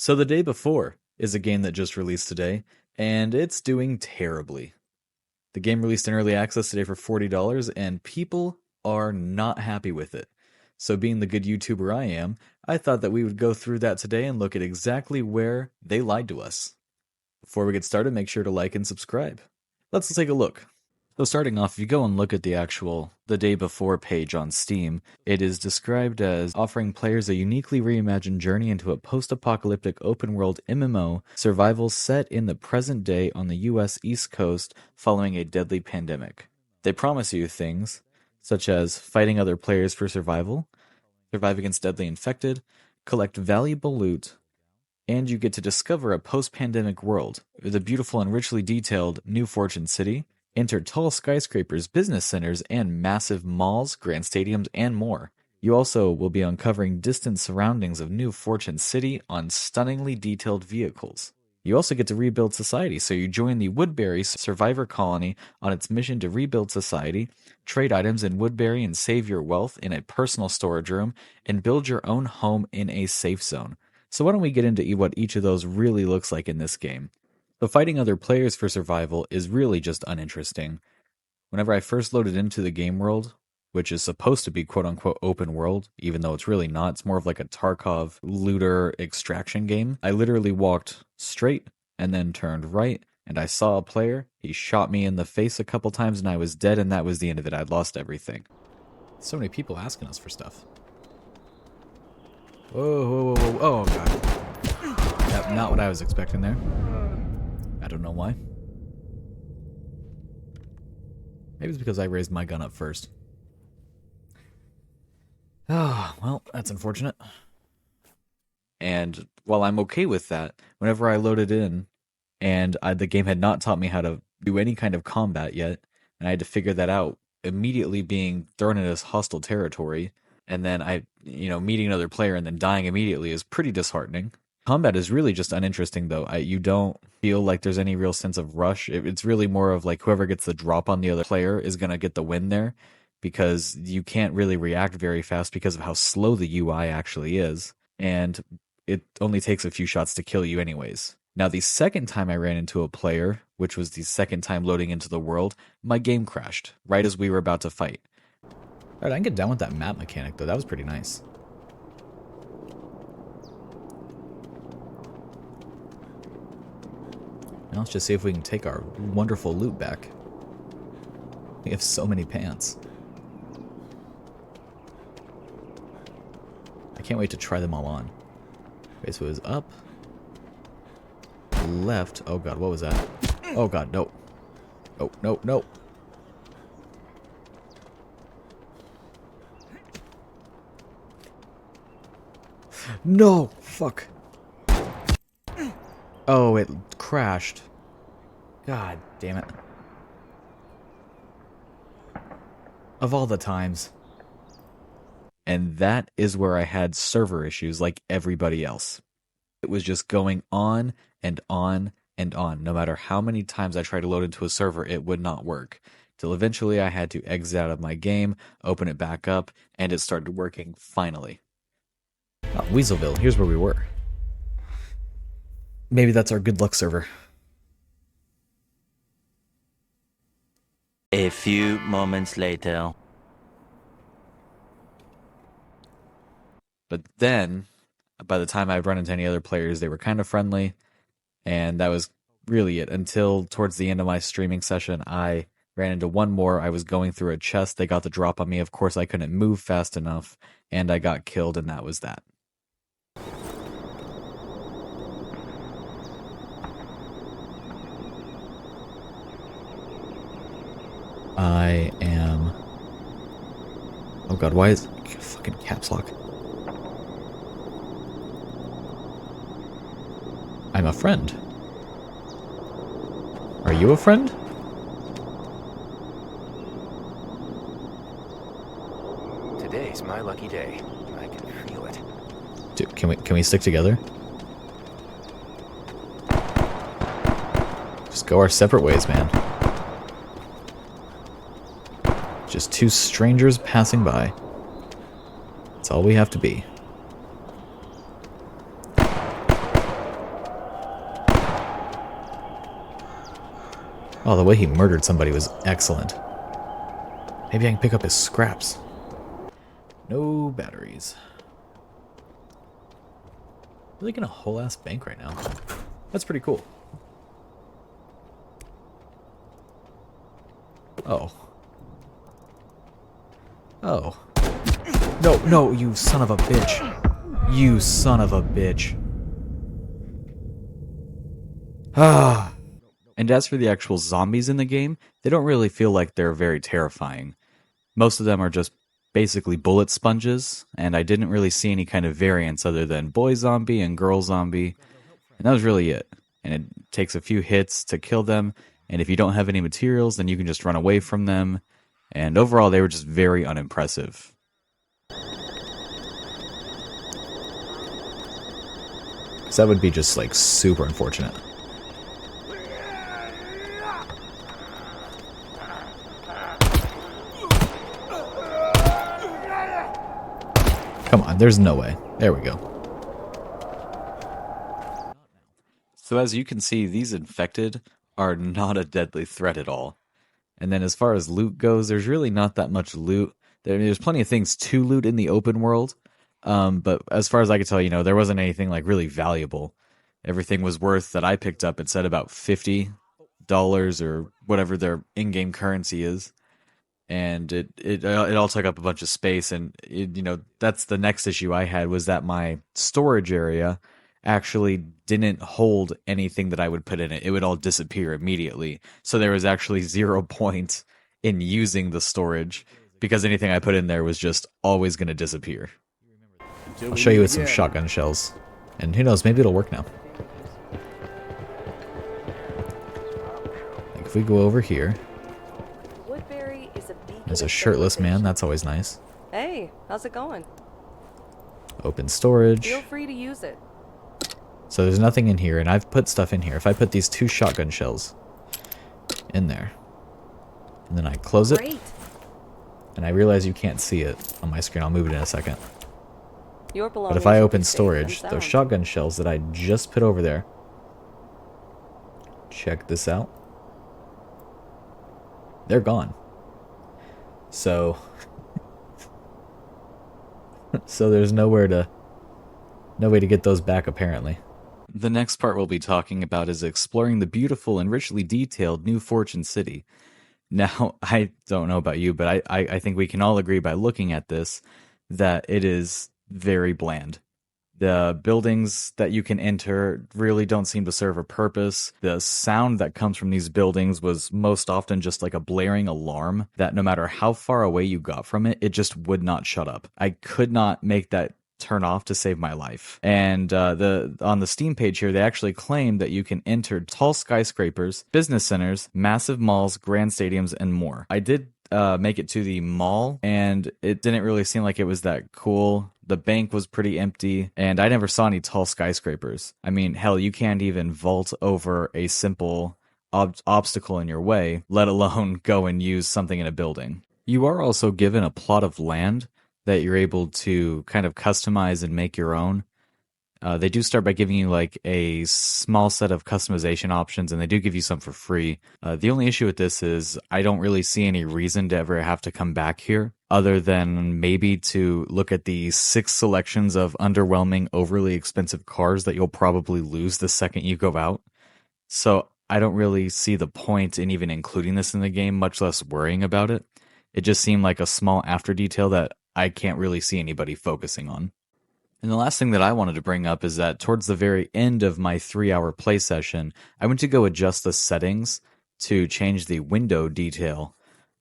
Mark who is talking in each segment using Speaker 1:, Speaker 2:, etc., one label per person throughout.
Speaker 1: So The Day Before is a game that just released today, and it's doing terribly. The game released in early access today for $40, and people are not happy with it. So being the good YouTuber I am, I thought that we would go through that today and look at exactly where they lied to us. Before we get started, make sure to like and subscribe. Let's take a look. So starting off, if you go and look at The Day Before page on Steam, it is described as offering players a uniquely reimagined journey into a post-apocalyptic open-world MMO survival set in the present day on the US East Coast following a deadly pandemic. They promise you things such as fighting other players for survival, survive against deadly infected, collect valuable loot, and you get to discover a post-pandemic world with a beautiful and richly detailed New Fortune City, enter tall skyscrapers, business centers, and massive malls, grand stadiums, and more. You also will be uncovering distant surroundings of New Fortune City on stunningly detailed vehicles. You also get to rebuild society, so you join the Woodbury survivor colony on its mission to rebuild society, trade items in Woodbury and save your wealth in a personal storage room, and build your own home in a safe zone. So why don't we get into what each of those really looks like in this game. So fighting other players for survival is really just uninteresting. Whenever I first loaded into the game world, which is supposed to be quote-unquote open world, even though it's really not, it's more of like a Tarkov looter extraction game, I literally walked straight and then turned right, and I saw a player, he shot me in the face a couple times and I was dead, and that was the end of it. I'd lost everything. So many people asking us for stuff. Whoa, whoa, whoa, whoa, oh god. Yep, not what I was expecting there. I don't know why. Maybe it's because I raised my gun up first. Oh, well, that's unfortunate. And while I'm okay with that, whenever I loaded in and the game had not taught me how to do any kind of combat yet, and I had to figure that out immediately being thrown into this hostile territory, and then meeting another player and then dying immediately is pretty disheartening. Combat is really just uninteresting, though. You don't feel like there's any real sense of rush. It's really more of like whoever gets the drop on the other player is going to get the win there, because you can't really react very fast because of how slow the UI actually is, and it only takes a few shots to kill you anyways. Now, the second time I ran into a player, which was the second time loading into the world, my game crashed right as we were about to fight. Alright, I can get down with that map mechanic, though. That was pretty nice. Now let's just see if we can take our wonderful loot back. We have so many pants. I can't wait to try them all on. Okay, so it was up, left. Oh god, what was that? Oh god, no. Oh, no, no. No! Fuck. Oh, it crashed. God damn it. Of all the times. And that is where I had server issues like everybody else. It was just going on and on and on. No matter how many times I tried to load into a server, it would not work. Till eventually I had to exit out of my game, open it back up, and it started working finally. Oh, Weaselville, here's where we were. Maybe that's our good luck server.
Speaker 2: A few moments later.
Speaker 1: But then, by the time I'd run into any other players, they were kind of friendly, and that was really it. Until towards the end of my streaming session, I ran into one more. I was going through a chest. They got the drop on me. Of course, I couldn't move fast enough, and I got killed, and that was that. I am... Oh god, why is... Fucking caps lock. I'm a friend. Are you a friend?
Speaker 3: Today's my lucky day. I can feel it.
Speaker 1: Dude, can we stick together? Just go our separate ways, man. Just two strangers passing by. That's all we have to be. Oh, the way he murdered somebody was excellent. Maybe I can pick up his scraps. No batteries. Really getting a whole ass bank right now. That's pretty cool. Oh. Oh. No, no, you son of a bitch. You son of a bitch. Ah. And as for the actual zombies in the game, they don't really feel like they're very terrifying. Most of them are just basically bullet sponges, and I didn't really see any kind of variance other than boy zombie and girl zombie, and that was really it. And it takes a few hits to kill them, and if you don't have any materials, then you can just run away from them, and overall they were just very unimpressive. So that would be just like super unfortunate. Come on, there's no way. There we go. So as you can see, these infected are not a deadly threat at all. And then as far as loot goes, there's really not that much loot. There's plenty of things to loot in the open world. But as far as I could tell, there wasn't anything like really valuable. Everything was worth, that I picked up, it said about $50 or whatever their in-game currency is. And it all took up a bunch of space, and that's the next issue I had, was that my storage area actually didn't hold anything that I would put in it. It would all disappear immediately. So there was actually 0 point in using the storage, because anything I put in there was just always going to disappear. I'll show you with some shotgun shells, and who knows, maybe it'll work now. Like if we go over here, there's a shirtless man. That's always nice.
Speaker 4: Hey, how's it going?
Speaker 1: Open storage.
Speaker 4: Feel free to use it.
Speaker 1: So there's nothing in here, and I've put stuff in here. If I put these 2 shotgun shells in there, and then I close it,
Speaker 4: Great.
Speaker 1: and I realize you can't see it on my screen. I'll move it in a second.
Speaker 4: Your
Speaker 1: But if I open storage, those shotgun shells that I just put over there, check this out. They're gone. So there's no way to get those back, apparently. The next part we'll be talking about is exploring the beautiful and richly detailed New Fortune City. Now, I don't know about you, but I think we can all agree by looking at this that it is very bland. The buildings that you can enter really don't seem to serve a purpose. The sound that comes from these buildings was most often just like a blaring alarm that no matter how far away you got from it, it just would not shut up. I could not make that turn off to save my life. And on the Steam page here, they actually claim that you can enter tall skyscrapers, business centers, massive malls, grand stadiums, and more. I did make it to the mall, and it didn't really seem like it was that cool. The bank was pretty empty, and I never saw any tall skyscrapers. I mean, hell, you can't even vault over a simple obstacle in your way, let alone go and use something in a building. You are also given a plot of land that you're able to kind of customize and make your own. They do start by giving you like a small set of customization options, and they do give you some for free. The only issue with this is I don't really see any reason to ever have to come back here, other than maybe to look at the 6 selections of underwhelming, overly expensive cars that you'll probably lose the second you go out. So I don't really see the point in even including this in the game, much less worrying about it. It just seemed like a small after detail that I can't really see anybody focusing on. And the last thing that I wanted to bring up is that towards the very end of my 3-hour play session, I went to go adjust the settings to change the window detail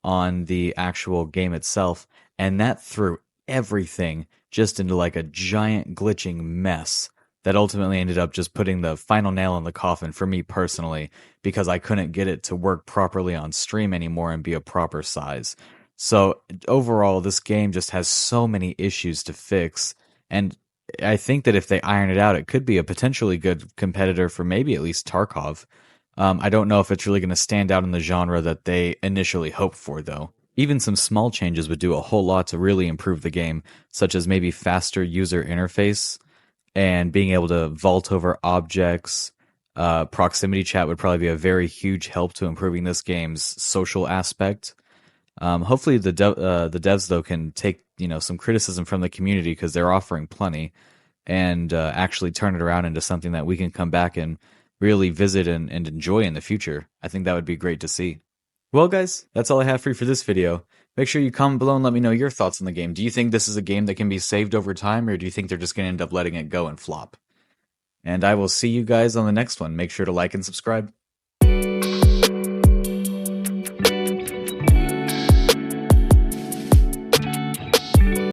Speaker 1: on the actual game itself, and that threw everything just into like a giant glitching mess that ultimately ended up just putting the final nail in the coffin for me personally, because I couldn't get it to work properly on stream anymore and be a proper size. So overall, this game just has so many issues to fix, and I think that if they iron it out, it could be a potentially good competitor for maybe at least Tarkov. I don't know if it's really going to stand out in the genre that they initially hoped for, though. Even some small changes would do a whole lot to really improve the game, such as maybe faster user interface and being able to vault over objects, Proximity chat would probably be a very huge help to improving this game's social aspect. Hopefully the devs though can take some criticism from the community, because they're offering plenty, and actually turn it around into something that we can come back and really visit and enjoy in the future. I think that would be great to see. Well, guys, that's all I have for you for this video. Make sure you comment below and let me know your thoughts on the game. Do you think this is a game that can be saved over time, or do you think they're just going to end up letting it go and flop? And I will see you guys on the next one. Make sure to like and subscribe.